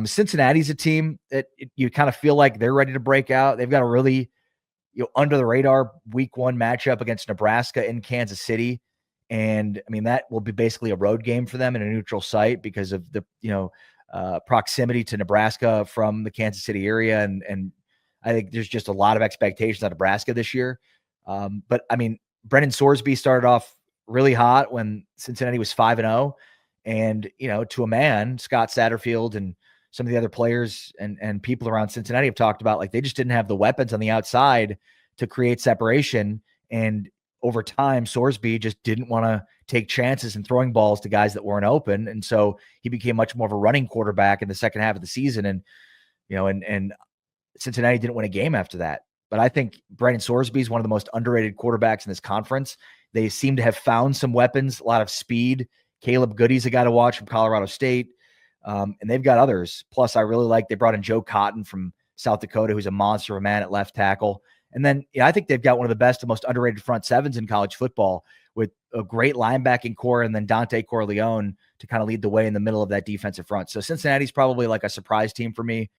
Cincinnati's a team that you kind of feel like they're ready to break out. They've got a really under the radar week 1 matchup against Nebraska in Kansas City. And I mean, that will be basically a road game for them in a neutral site because of the, proximity to Nebraska from the Kansas City area. And I think there's just a lot of expectations on Nebraska this year. But I mean, Brennan Sorsby started off really hot when Cincinnati was 5-0. And, to a man, Scott Satterfield and some of the other players and people around Cincinnati have talked about, like, they just didn't have the weapons on the outside to create separation. And over time, Sorsby just didn't want to take chances in throwing balls to guys that weren't open. And so he became much more of a running quarterback in the second half of the season. And, and Cincinnati didn't win a game after that. But I think Brennan Sorsby is one of the most underrated quarterbacks in this conference. They seem to have found some weapons, a lot of speed. Caleb Goody's a guy to watch from Colorado State. And they've got others. Plus, I really like they brought in Joe Cotton from South Dakota, who's a monster of a man at left tackle. And then I think they've got one of the best and most underrated front sevens in college football with a great linebacking core and then Dante Corleone to kind of lead the way in the middle of that defensive front. So Cincinnati's probably like a surprise team for me.